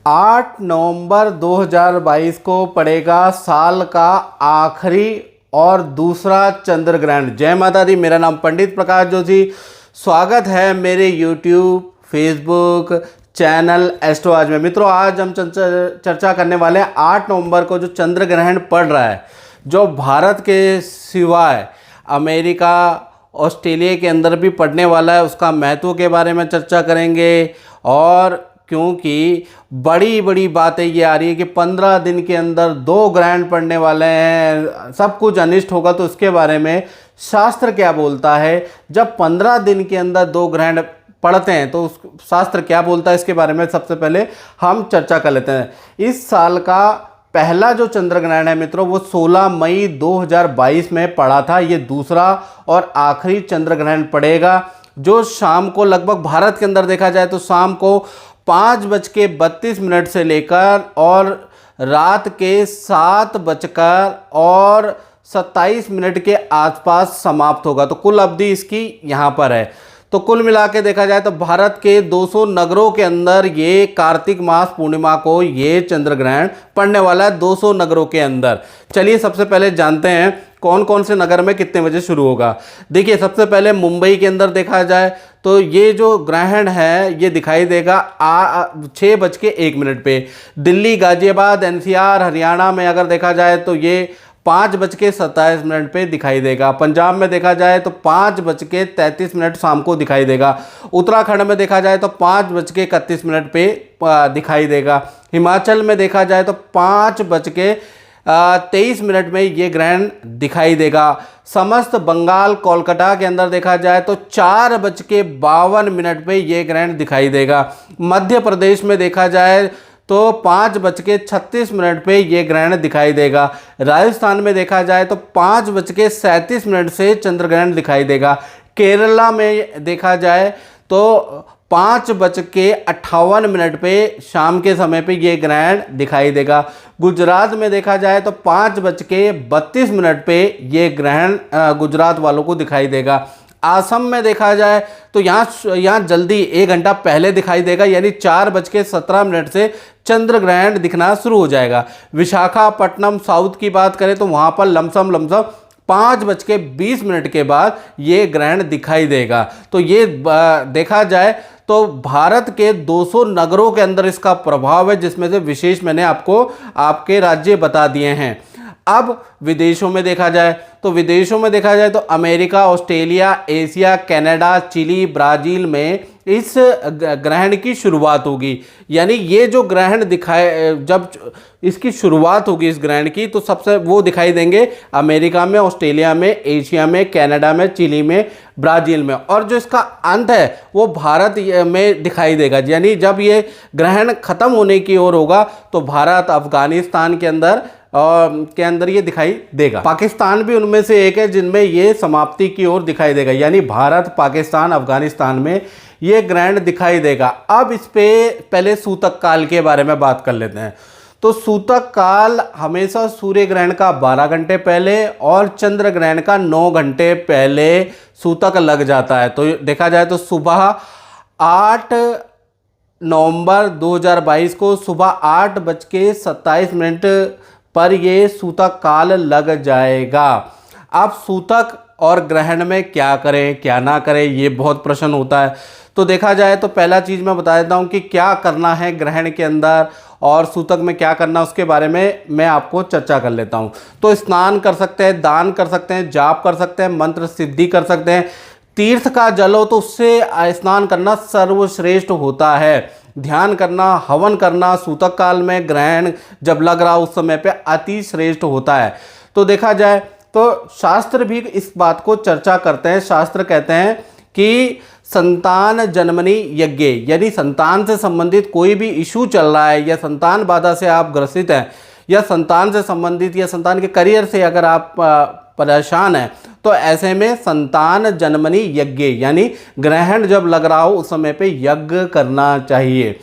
8 नवंबर 2022 को पड़ेगा साल का आखिरी और दूसरा चंद्र ग्रहण। जय माता दी। मेरा नाम पंडित प्रकाश जोशी। स्वागत है मेरे YouTube, फेसबुक चैनल एस्ट्रो आज में। मित्रों, आज हम चर्चा करने वाले हैं 8 नवंबर को जो चंद्र ग्रहण पड़ रहा है, जो भारत के सिवाय अमेरिका, ऑस्ट्रेलिया के अंदर भी पड़ने वाला है, उसका महत्व के बारे में चर्चा करेंगे। और क्योंकि बड़ी बड़ी बातें ये आ रही है कि 15 दिन के अंदर 2 ग्रहण पड़ने वाले हैं, सब कुछ अनिष्ट होगा, तो इसके बारे में शास्त्र क्या बोलता है। जब 15 दिन के अंदर 2 ग्रहण पढ़ते हैं तो शास्त्र क्या बोलता है, इसके बारे में सबसे पहले हम चर्चा कर लेते हैं। इस साल का पहला जो चंद्र ग्रहण है मित्रों, वो 16 मई 2022 में पड़ा था। ये दूसरा और आखिरी चंद्र ग्रहण पड़ेगा, जो शाम को लगभग भारत के अंदर देखा जाए तो शाम को 5:32 से लेकर और रात के 7:27 के आसपास समाप्त होगा। तो कुल अवधि इसकी यहाँ पर है। तो कुल मिला के देखा जाए तो भारत के 200 नगरों के अंदर ये कार्तिक मास पूर्णिमा को ये चंद्र ग्रहण पड़ने वाला है, 200 नगरों के अंदर। चलिए सबसे पहले जानते हैं कौन कौन से नगर में कितने बजे शुरू होगा। देखिए, सबसे पहले मुंबई के अंदर देखा जाए तो ये जो ग्रहण है ये दिखाई देगा 6:01 पे। दिल्ली, गाजियाबाद, एनसीआर, हरियाणा में अगर देखा जाए तो ये 5:27 पे दिखाई देगा। पंजाब में देखा जाए तो 5:33 शाम को दिखाई देगा। उत्तराखंड में देखा जाए तो 5:31 पे दिखाई देगा। हिमाचल में देखा जाए तो 5:23 में ये ग्रहण दिखाई देगा। समस्त बंगाल, कोलकाता के अंदर देखा जाए तो 4:52 पे ये ग्रहण दिखाई देगा। मध्य प्रदेश में देखा जाए तो 5:36 पे ये ग्रहण दिखाई देगा। राजस्थान में देखा जाए तो 5:37 से चंद्र ग्रहण दिखाई देगा। केरला में देखा जाए तो 5:58 पे शाम के समय पे ये ग्रहण दिखाई देगा। गुजरात में देखा जाए तो 5:32 पे ये ग्रहण गुजरात वालों को दिखाई देगा। आसम में देखा जाए तो यहाँ जल्दी 1 घंटा पहले दिखाई देगा, यानी 4:17 से चंद्र ग्रहण दिखना शुरू हो जाएगा। विशाखापट्टनम साउथ की बात करें तो वहाँ पर लमसम 5:20 के बाद ये ग्रहण दिखाई देगा। तो ये देखा जाए तो भारत के 200 नगरों के अंदर इसका प्रभाव है, जिसमें से विशेष मैंने आपको आपके राज्य बता दिए हैं। अब विदेशों में देखा जाए तो America, Australia, Asia, Canada, Chile, Brazil में इस ग्रहण की शुरुआत होगी। यानी ये जो ग्रहण दिखाए, जब इसकी शुरुआत होगी इस ग्रहण की, तो सबसे वो दिखाई देंगे अमेरिका में, ऑस्ट्रेलिया में, एशिया में, कनाडा में, चिली में, ब्राज़ील में। और जो इसका अंत है वो भारत में दिखाई देगा। यानी जब ये ग्रहण ख़त्म होने की ओर होगा तो भारत, अफगानिस्तान के अंदर ये दिखाई देगा। पाकिस्तान भी उनमें से एक है जिनमें ये समाप्ति की ओर दिखाई देगा। यानी भारत, पाकिस्तान, अफगानिस्तान में ये ग्रहण दिखाई देगा। अब इस पे पहले सूतक काल के बारे में बात कर लेते हैं। तो सूतक काल हमेशा सूर्य ग्रहण का 12 घंटे पहले और चंद्र ग्रहण का 9 घंटे पहले सूतक लग जाता है। तो देखा जाए तो सुबह 8 नवंबर 2022 को सुबह 8:27 पर ये सूतक काल लग जाएगा। अब सूतक और ग्रहण में क्या करें क्या ना करें, ये बहुत प्रश्न होता है। तो देखा जाए तो पहला चीज़ मैं बता देता हूँ कि क्या करना है ग्रहण के अंदर और सूतक में क्या करना, उसके बारे में मैं आपको चर्चा कर लेता हूँ। तो स्नान कर सकते हैं, दान कर सकते हैं, जाप कर सकते हैं, मंत्र सिद्धि कर सकते हैं। तीर्थ का जल हो तो उससे स्नान करना सर्वश्रेष्ठ होता है। ध्यान करना, हवन करना सूतक काल में ग्रहण जब लग रहा उस समय पे अति श्रेष्ठ होता है। तो देखा जाए तो शास्त्र भी इस बात को चर्चा करते हैं। शास्त्र कहते हैं कि संतान जन्मनि यज्ञ, यानी संतान से संबंधित कोई भी इशू चल रहा है या संतान बाधा से आप ग्रसित हैं या संतान से संबंधित या संतान के करियर से अगर आप परेशान हैं, तो ऐसे में संतान जन्मनि यज्ञ, यानी ग्रहण जब लग रहा हो उस समय पे यज्ञ करना चाहिए।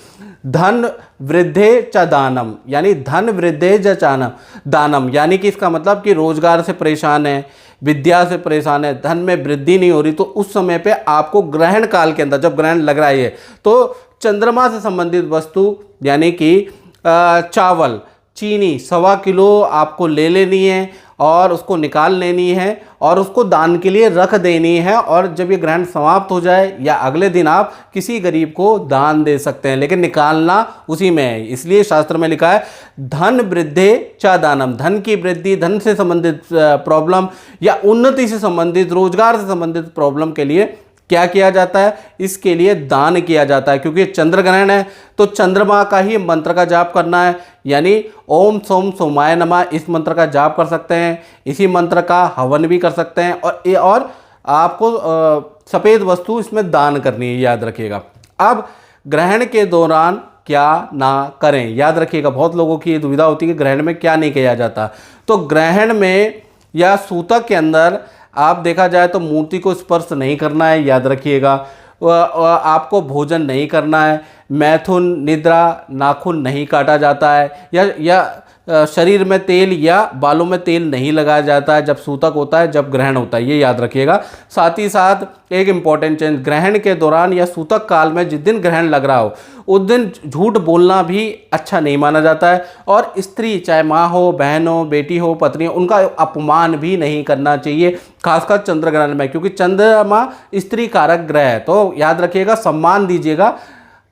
धन वृद्धे च दानम, यानी धन वृद्धे च दानम, यानी कि इसका मतलब कि रोजगार से परेशान है, विद्या से परेशान है, धन में वृद्धि नहीं हो रही, तो उस समय पे आपको ग्रहण काल के अंदर जब ग्रहण लग रहा है तो चंद्रमा से संबंधित वस्तु यानी कि चावल, चीनी 1.25 किलो आपको ले लेनी है और उसको निकाल लेनी है और उसको दान के लिए रख देनी है। और जब ये ग्रहण समाप्त हो जाए या अगले दिन आप किसी गरीब को दान दे सकते हैं, लेकिन निकालना उसी में है। इसलिए शास्त्र में लिखा है धन वृद्धे च दानम, धन की वृद्धि, धन से संबंधित प्रॉब्लम या उन्नति से संबंधित, रोजगार से संबंधित प्रॉब्लम के लिए क्या किया जाता है, इसके लिए दान किया जाता है। क्योंकि चंद्र ग्रहण है तो चंद्रमा का ही मंत्र का जाप करना है, यानी ओम सोम सोमाय नमः, इस मंत्र का जाप कर सकते हैं, इसी मंत्र का हवन भी कर सकते हैं और आपको सफ़ेद वस्तु इसमें दान करनी है, याद रखिएगा। अब ग्रहण के दौरान क्या ना करें, याद रखिएगा। बहुत लोगों की ये दुविधा होती है कि ग्रहण में क्या नहीं किया जाता। तो ग्रहण में या सूतक के अंदर आप देखा जाए तो मूर्ति को स्पर्श नहीं करना है, याद रखिएगा। आपको भोजन नहीं करना है, मैथुन, निद्रा, नाखून नहीं काटा जाता है, या शरीर में तेल या बालों में तेल नहीं लगाया जाता है जब सूतक होता है, जब ग्रहण होता है, ये याद रखिएगा। साथ ही साथ एक इम्पॉर्टेंट चेंज, ग्रहण के दौरान या सूतक काल में जिस दिन ग्रहण लग रहा हो उस दिन झूठ बोलना भी अच्छा नहीं माना जाता है। और स्त्री, चाहे माँ हो, बहन हो, बेटी हो, पत्नी हो, उनका अपमान भी नहीं करना चाहिए, खासकर चंद्र ग्रहण में, क्योंकि चंद्रमा स्त्री कारक ग्रह है। तो याद रखिएगा, सम्मान दीजिएगा,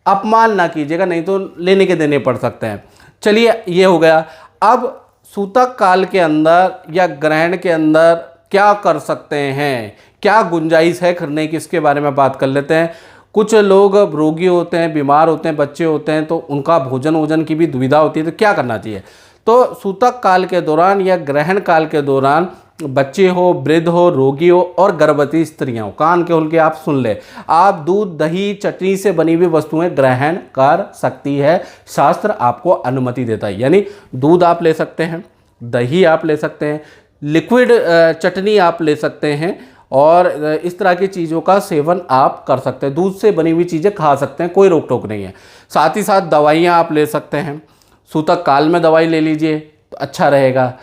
अपमान ना कीजिएगा, नहीं तो लेने के देने पड़ सकते हैं। चलिए, ये हो गया। अब सूतक काल के अंदर या ग्रहण के अंदर क्या कर सकते हैं, क्या गुंजाइश है करने की, इसके बारे में बात कर लेते हैं। कुछ लोग रोगी होते हैं, बीमार होते हैं, बच्चे होते हैं, तो उनका भोजन वोजन की भी दुविधा होती है, तो क्या करना चाहिए। तो सूतक काल के दौरान या ग्रहण काल के दौरान बच्चे हो, वृद्ध हो, रोगी हो और गर्भवती स्त्रियां हो, कान के खोल के आप सुन ले, आप दूध, दही, चटनी से बनी हुई वस्तुएं ग्रहण कर सकती है। शास्त्र आपको अनुमति देता है, यानी दूध आप ले सकते हैं, दही आप ले सकते हैं, लिक्विड चटनी आप ले सकते हैं और इस तरह की चीज़ों का सेवन आप कर सकते हैं। दूध से बनी हुई चीज़ें खा सकते हैं, कोई रोक टोक नहीं है। साथ ही साथ दवाइयाँ आप ले सकते हैं, सूतक काल में दवाई ले लीजिए तो अच्छा रहेगा।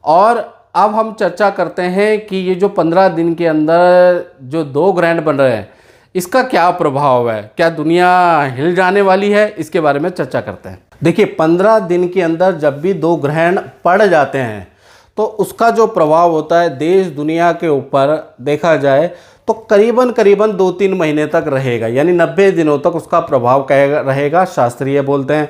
और अब हम चर्चा करते हैं कि ये जो 15 दिन के अंदर जो 2 ग्रहण बन रहे हैं, इसका क्या प्रभाव है, क्या दुनिया हिल जाने वाली है, इसके बारे में चर्चा करते हैं। देखिए, 15 दिन के अंदर जब भी 2 ग्रहण पड़ जाते हैं तो उसका जो प्रभाव होता है देश दुनिया के ऊपर देखा जाए तो करीबन 2-3 महीने तक रहेगा, यानी 90 दिनों तक उसका प्रभाव रहेगा, शास्त्रीय बोलते हैं।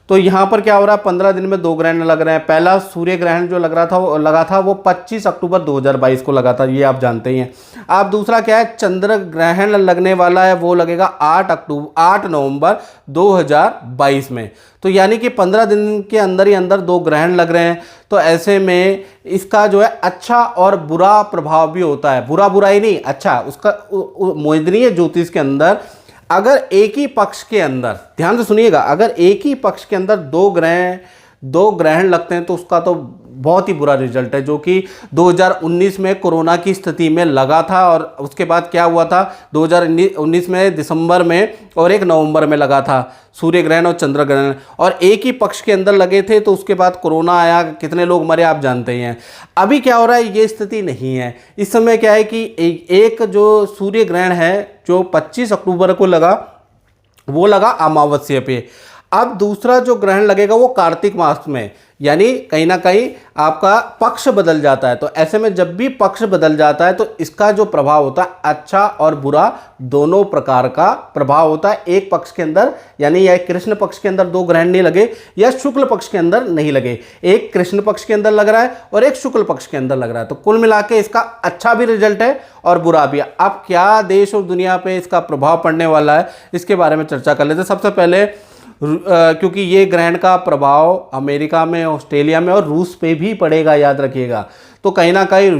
तो यहाँ पर क्या हो रहा है, 15 दिन में 2 ग्रहण लग रहे हैं। पहला सूर्य ग्रहण जो लगा था वो 25 अक्टूबर 2022 को लगा था, ये आप जानते ही हैं। अब दूसरा क्या है, चंद्र ग्रहण लगने वाला है, वो लगेगा 8 नवंबर 2022 में। तो यानी कि 15 दिन के अंदर ही अंदर 2 ग्रहण लग रहे हैं। तो ऐसे में इसका जो है अच्छा और बुरा प्रभाव भी होता है, बुरा ही नहीं, अच्छा। उसका मोहिनीय ज्योतिष के अंदर अगर एक ही पक्ष के अंदर, ध्यान से सुनिएगा, अगर एक ही पक्ष के अंदर 2 ग्रहण लगते हैं तो उसका तो बहुत ही बुरा रिजल्ट है, जो कि 2019 में कोरोना की स्थिति में लगा था। और उसके बाद क्या हुआ था, 2019 में दिसंबर में और 1 नवंबर में लगा था सूर्य ग्रहण और चंद्र ग्रहण, और एक ही पक्ष के अंदर लगे थे। तो उसके बाद कोरोना आया, कितने लोग मरे आप जानते ही हैं। अभी क्या हो रहा है, ये स्थिति नहीं है। इस समय क्या है कि एक जो सूर्य ग्रहण है जो 25 अक्टूबर को लगा, वो लगा अमावस्या पे। अब दूसरा जो ग्रहण लगेगा वो कार्तिक मास में, यानी कहीं ना कहीं आपका पक्ष बदल जाता है। तो ऐसे में जब भी पक्ष बदल जाता है तो इसका जो प्रभाव होता है, अच्छा और बुरा दोनों प्रकार का प्रभाव होता है एक पक्ष के अंदर, यानी या कृष्ण पक्ष के अंदर 2 ग्रहण नहीं लगे या शुक्ल पक्ष के अंदर नहीं लगे, एक कृष्ण पक्ष के अंदर लग रहा है और एक शुक्ल पक्ष के अंदर लग रहा है। तो कुल मिला के इसका अच्छा भी रिजल्ट है और बुरा भी। अब क्या देश और दुनिया पे इसका प्रभाव पड़ने वाला है, इसके बारे में चर्चा कर लेते हैं। सबसे पहले क्योंकि ये ग्रहण का प्रभाव अमेरिका में, ऑस्ट्रेलिया में और रूस पे भी पड़ेगा, याद रखिएगा। तो कहीं ना कहीं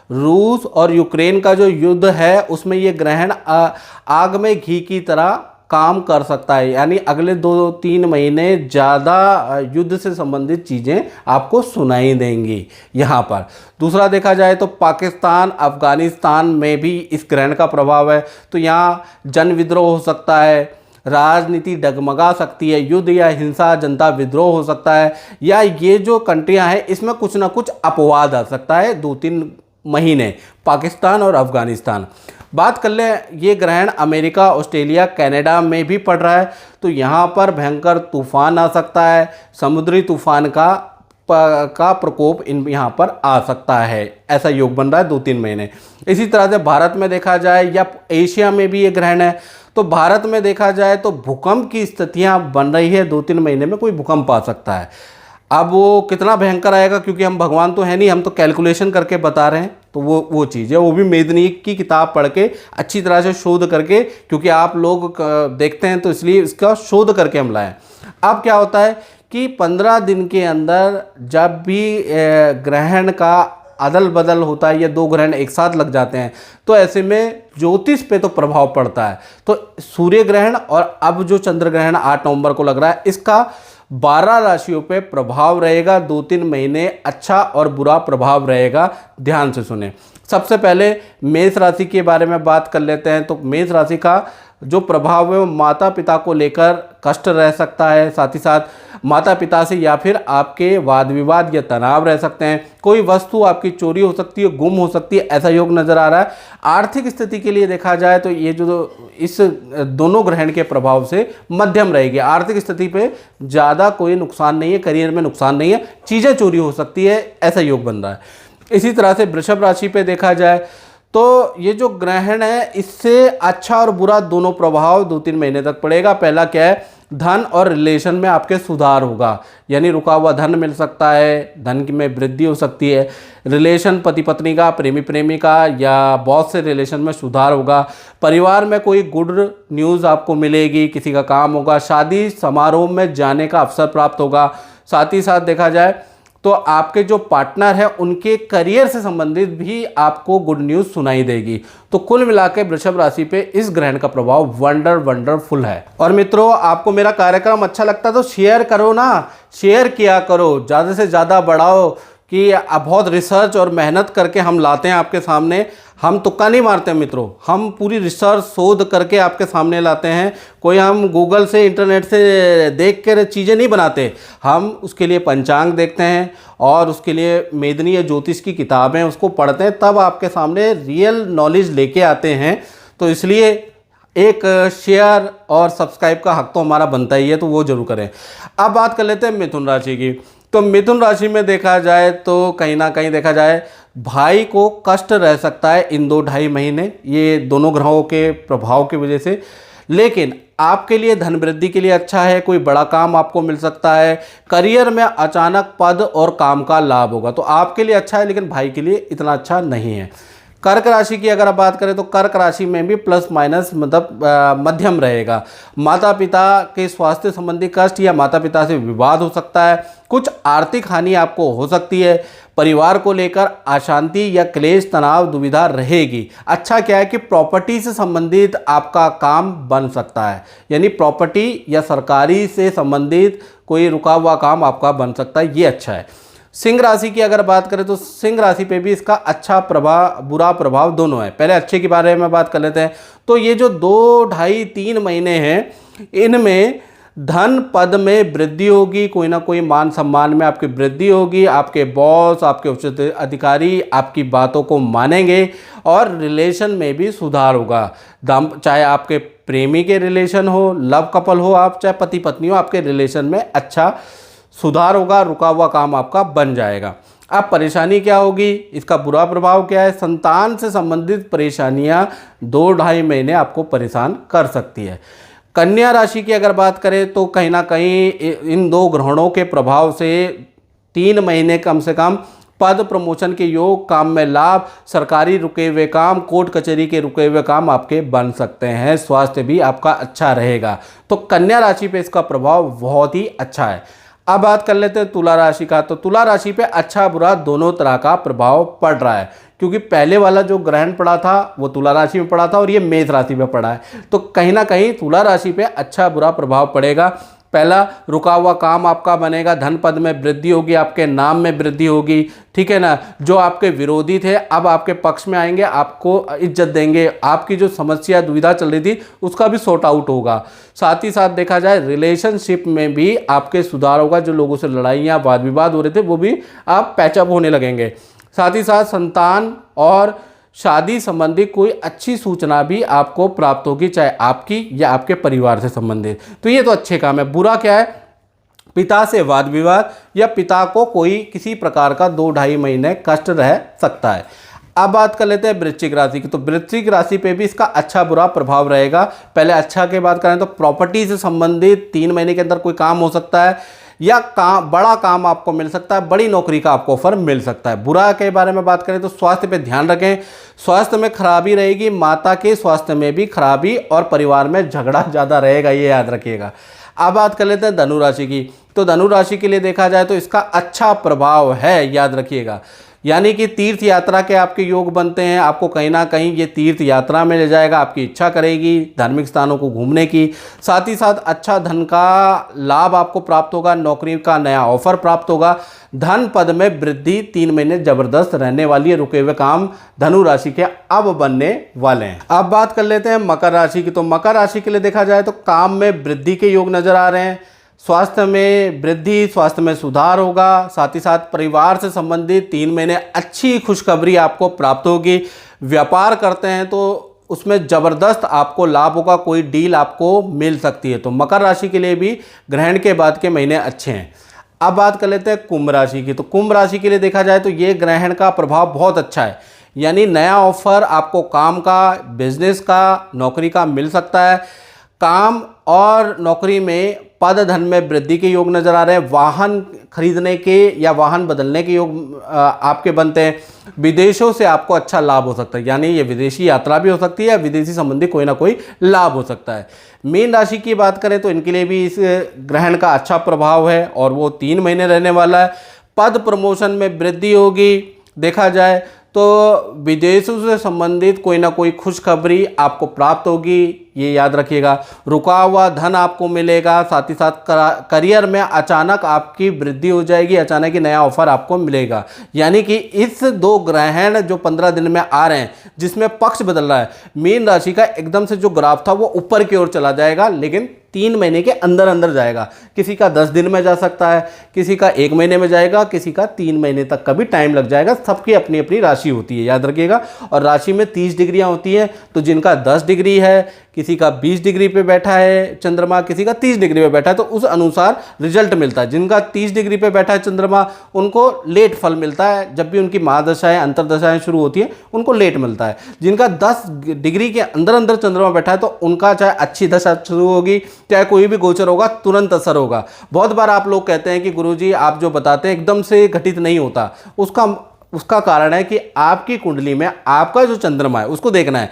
रूस और यूक्रेन का जो युद्ध है उसमें ये ग्रहण आग में घी की तरह काम कर सकता है, यानी अगले 2-3 महीने ज़्यादा युद्ध से संबंधित चीज़ें आपको सुनाई देंगी यहाँ पर। दूसरा देखा जाए तो पाकिस्तान, अफगानिस्तान में भी इस ग्रहण का प्रभाव है। तो यहाँ जन विद्रोह हो सकता है, राजनीति डगमगा सकती है, युद्ध या हिंसा, जनता विद्रोह हो सकता है, या ये जो कंट्रियां हैं इसमें कुछ ना कुछ अपवाद आ सकता है 2-3 महीने, पाकिस्तान और अफगानिस्तान। बात कर ले, ये ग्रहण अमेरिका, ऑस्ट्रेलिया, कनाडा में भी पड़ रहा है, तो यहाँ पर भयंकर तूफान आ सकता है, समुद्री तूफान का प्रकोप यहाँ पर आ सकता है। ऐसा योग बन रहा है 2-3 महीने। इसी तरह से भारत में देखा जाए या एशिया में भी ये ग्रहण है, तो भारत में देखा जाए तो भूकंप की स्थितियाँ बन रही है, 2-3 महीने में कोई भूकंप आ सकता है। अब वो कितना भयंकर आएगा, क्योंकि हम भगवान तो है नहीं, हम तो कैलकुलेशन करके बता रहे हैं, तो वो चीज़ है, वो भी मेदिनी की किताब पढ़ के अच्छी तरह से शोध करके, क्योंकि आप लोग देखते हैं तो इसलिए इसका शोध करके हम लाएँ। अब क्या होता है कि 15 दिन के अंदर जब भी ग्रहण का अदल बदल होता है या 2 ग्रहण एक साथ लग जाते हैं, तो ऐसे में ज्योतिष पे तो प्रभाव पड़ता है। तो सूर्य ग्रहण और अब जो चंद्र ग्रहण 8 नवंबर को लग रहा है, इसका 12 राशियों पे प्रभाव रहेगा। 2-3 महीने अच्छा और बुरा प्रभाव रहेगा, ध्यान से सुने। सबसे पहले मेष राशि के बारे में बात कर लेते हैं। तो मेष राशि का जो प्रभाव है वो माता पिता को लेकर कष्ट रह सकता है, साथ ही साथ माता पिता से या फिर आपके वाद विवाद या तनाव रह सकते हैं। कोई वस्तु आपकी चोरी हो सकती है, गुम हो सकती है, ऐसा योग नज़र आ रहा है। आर्थिक स्थिति के लिए देखा जाए तो ये जो इस दोनों ग्रहण के प्रभाव से मध्यम रहेगी। आर्थिक स्थिति पे ज़्यादा कोई नुकसान नहीं है, करियर में नुकसान नहीं है, चीज़ें चोरी हो सकती है, ऐसा योग बन रहा है। इसी तरह से वृषभ राशि पे देखा जाए तो ये जो ग्रहण है, इससे अच्छा और बुरा दोनों प्रभाव 2-3 महीने तक पड़ेगा। पहला क्या है, धन और रिलेशन में आपके सुधार होगा, यानी रुका हुआ धन मिल सकता है, धन में वृद्धि हो सकती है। रिलेशन पति पत्नी का, प्रेमी प्रेमिका या बॉस से रिलेशन में सुधार होगा। परिवार में कोई गुड न्यूज़ आपको मिलेगी, किसी का काम होगा, शादी समारोह में जाने का अवसर प्राप्त होगा। साथ ही साथ देखा जाए तो आपके जो पार्टनर है उनके करियर से संबंधित भी आपको गुड न्यूज़ सुनाई देगी। तो कुल मिलाकर वृषभ राशि पे इस ग्रहण का प्रभाव वंडरफुल है। और मित्रों, आपको मेरा कार्यक्रम अच्छा लगता है तो शेयर करो ना, शेयर किया करो, ज़्यादा से ज़्यादा बढ़ाओ, कि अब बहुत रिसर्च और मेहनत करके हम लाते हैं आपके सामने। हम तुक्का नहीं मारते हैं मित्रों, हम पूरी रिसर्च शोध करके आपके सामने लाते हैं। कोई हम गूगल से, इंटरनेट से देख कर चीज़ें नहीं बनाते, हम उसके लिए पंचांग देखते हैं और उसके लिए मेदिनी या ज्योतिष की किताबें उसको पढ़ते हैं, तब आपके सामने रियल नॉलेज लेके आते हैं। तो इसलिए एक शेयर और सब्सक्राइब का हक तो हमारा बनता ही है, तो वो जरूर करें। अब बात कर लेते हैं मिथुन राशि की। तो मिथुन राशि में देखा जाए तो कहीं ना कहीं देखा जाए भाई को कष्ट रह सकता है इन 2-2.5 महीने, ये दोनों ग्रहों के प्रभाव की वजह से। लेकिन आपके लिए धन वृद्धि के लिए अच्छा है, कोई बड़ा काम आपको मिल सकता है। करियर में अचानक पद और काम का लाभ होगा, तो आपके लिए अच्छा है, लेकिन भाई के लिए इतना अच्छा नहीं है। कर्क राशि की अगर आप बात करें तो कर्क राशि में भी प्लस माइनस मतलब मध्यम रहेगा। माता पिता के स्वास्थ्य संबंधी कष्ट या माता पिता से विवाद हो सकता है। कुछ आर्थिक हानि आपको हो सकती है। परिवार को लेकर अशांति या क्लेश, तनाव, दुविधा रहेगी। अच्छा क्या है कि प्रॉपर्टी से संबंधित आपका काम बन सकता है, यानी प्रॉपर्टी या सरकारी से संबंधित कोई रुका हुआ काम आपका बन सकता है, ये अच्छा है। सिंह राशि की अगर बात करें तो सिंह राशि पे भी इसका अच्छा प्रभाव, बुरा प्रभाव दोनों है। पहले अच्छे के बारे में बात कर लेते हैं। तो ये जो 2-2.5-3 महीने हैं, इनमें धन पद में वृद्धि होगी, कोई ना कोई मान सम्मान में आपकी वृद्धि होगी। आपके बॉस, आपके उच्च अधिकारी आपकी बातों को मानेंगे और रिलेशन में भी सुधार होगा। चाहे आपके प्रेमी के रिलेशन हो, लव कपल हो आप, चाहे पति पत्नी हो, आपके रिलेशन में अच्छा सुधार होगा, रुका हुआ काम आपका बन जाएगा। अब परेशानी क्या होगी, इसका बुरा प्रभाव क्या है, संतान से संबंधित परेशानियां 2-2.5 महीने आपको परेशान कर सकती है। कन्या राशि की अगर बात करें तो कहीं ना कहीं इन 2 ग्रहणों के प्रभाव से 3 महीने कम से कम पद प्रमोशन के योग, काम में लाभ, सरकारी रुके हुए काम, कोर्ट कचहरी के रुके हुए काम आपके बन सकते हैं। स्वास्थ्य भी आपका अच्छा रहेगा। तो कन्या राशि पे इसका प्रभाव बहुत ही अच्छा है। अब बात कर लेते हैं तुला राशि का। तो तुला राशि पे अच्छा बुरा दोनों तरह का प्रभाव पड़ रहा है, क्योंकि पहले वाला जो ग्रहण पड़ा था वो तुला राशि में पड़ा था और ये मेष राशि में पड़ा है। तो कहीं ना कहीं तुला राशि पे अच्छा बुरा प्रभाव पड़ेगा। पहला, रुका हुआ काम आपका बनेगा, धन पद में वृद्धि होगी, आपके नाम में वृद्धि होगी, ठीक है ना। जो आपके विरोधी थे अब आपके पक्ष में आएंगे, आपको इज्जत देंगे। आपकी जो समस्या दुविधा चल रही थी उसका भी सॉर्ट आउट होगा। साथ ही साथ देखा जाए रिलेशनशिप में भी आपके सुधार होगा। जो लोगों से लड़ाइयाँ वाद विवाद हो रहे थे वो भी आप पैचअप होने लगेंगे। साथ ही साथ संतान और शादी संबंधी कोई अच्छी सूचना भी आपको प्राप्त होगी, चाहे आपकी या आपके परिवार से संबंधित। तो ये तो अच्छे काम है। बुरा क्या है? पिता से वाद विवाद या पिता को कोई किसी प्रकार का 2-2.5 महीने कष्ट रह सकता है। अब बात कर लेते हैं वृश्चिक राशि की। तो वृश्चिक राशि पे भी इसका अच्छा बुरा प्रभाव रहेगा। पहले अच्छा की बात करें तो प्रॉपर्टी से संबंधित 3 महीने के अंदर कोई काम हो सकता है, या बड़ा काम आपको मिल सकता है, बड़ी नौकरी का आपको ऑफर मिल सकता है। बुरा के बारे में बात करें तो स्वास्थ्य पे ध्यान रखें, स्वास्थ्य में खराबी रहेगी, माता के स्वास्थ्य में भी खराबी और परिवार में झगड़ा ज़्यादा रहेगा, ये याद रखिएगा। अब बात कर लेते हैं धनु राशि की। तो धनु राशि के लिए देखा जाए तो इसका अच्छा प्रभाव है, याद रखिएगा। यानी कि तीर्थ यात्रा के आपके योग बनते हैं, आपको कहीं ना कहीं ये तीर्थ यात्रा में ले जाएगा, आपकी इच्छा करेगी धार्मिक स्थानों को घूमने की। साथ ही साथ अच्छा धन का लाभ आपको प्राप्त होगा, नौकरी का नया ऑफर प्राप्त होगा, धन पद में वृद्धि 3 महीने जबरदस्त रहने वाली है। रुके हुए काम धनु राशि के अब बनने वाले हैं। अब बात कर लेते हैं मकर राशि की। तो मकर राशि के लिए देखा जाए तो काम में वृद्धि के योग नजर आ रहे हैं, स्वास्थ्य में वृद्धि, स्वास्थ्य में सुधार होगा। साथ ही साथ परिवार से संबंधित 3 महीने अच्छी खुशखबरी आपको प्राप्त होगी। व्यापार करते हैं तो उसमें ज़बरदस्त आपको लाभ होगा, कोई डील आपको मिल सकती है। तो मकर राशि के लिए भी ग्रहण के बाद के महीने अच्छे हैं। अब बात कर लेते हैं कुंभ राशि की। तो कुंभ राशि के लिए देखा जाए तो ये ग्रहण का प्रभाव बहुत अच्छा है, यानी नया ऑफर आपको काम का, बिजनेस का, नौकरी का मिल सकता है। काम और नौकरी में पद धन में वृद्धि के योग नजर आ रहे हैं। वाहन खरीदने के या वाहन बदलने के योग आपके बनते हैं। विदेशों से आपको अच्छा लाभ हो सकता है, यानी ये विदेशी यात्रा भी हो सकती है या विदेशी संबंधी कोई ना कोई लाभ हो सकता है। मीन राशि की बात करें तो इनके लिए भी इस ग्रहण का अच्छा प्रभाव है और वो 3 महीने रहने वाला है। पद प्रमोशन में वृद्धि होगी। देखा जाए तो विदेशों से संबंधित कोई ना कोई खुशखबरी आपको प्राप्त होगी, ये याद रखिएगा। रुका हुआ धन आपको मिलेगा। साथ ही साथ करियर में अचानक आपकी वृद्धि हो जाएगी, अचानक ही नया ऑफर आपको मिलेगा। यानी कि इस 2 ग्रहण जो 15 दिन में आ रहे हैं, जिसमें पक्ष बदल रहा है, मीन राशि का एकदम से जो ग्राफ था वो ऊपर की ओर चला जाएगा, लेकिन 3 महीने के अंदर अंदर जाएगा। किसी का 10 दिन में जा सकता है, किसी का 1 महीने में जाएगा, किसी का 3 महीने तक का भी टाइम लग जाएगा। सबकी अपनी अपनी राशि होती है, याद रखिएगा। और राशि में 30 डिग्रियां होती हैं, तो जिनका 10 डिग्री है, किसी का 20 डिग्री पे बैठा है चंद्रमा, किसी का 30 डिग्री पे बैठा है, तो उस अनुसार रिजल्ट मिलता है। जिनका 30 डिग्री पे बैठा है चंद्रमा, उनको लेट फल मिलता है। जब भी उनकी महादशाएं अंतरदशाएं शुरू होती हैं, उनको लेट मिलता है। जिनका 10 डिग्री के अंदर अंदर चंद्रमा बैठा है, तो उनका चाहे अच्छी दशा शुरू होगी, चाहे कोई भी गोचर होगा, तुरंत असर होगा। बहुत बार आप लोग कहते हैं कि गुरुजी आप जो बताते हैं एकदम से घटित नहीं होता। उसका कारण है कि आपकी कुंडली में आपका जो चंद्रमा है उसको देखना है।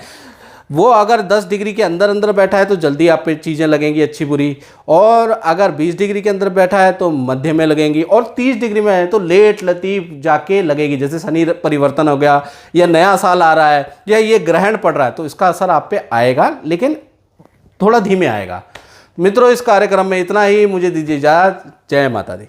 वो अगर 10 डिग्री के अंदर अंदर बैठा है तो जल्दी आप पे चीज़ें लगेंगी अच्छी बुरी, और अगर 20 डिग्री के अंदर बैठा है तो मध्य में लगेंगी, और 30 डिग्री में है तो लेट लतीफ जाके लगेगी। जैसे शनि परिवर्तन हो गया, या नया साल आ रहा है, या ये ग्रहण पड़ रहा है, तो इसका असर आप पे आएगा, लेकिन थोड़ा धीमे आएगा। मित्रों, इस कार्यक्रम में इतना ही। मुझे दीजिए इजाज़त। जय माता दी।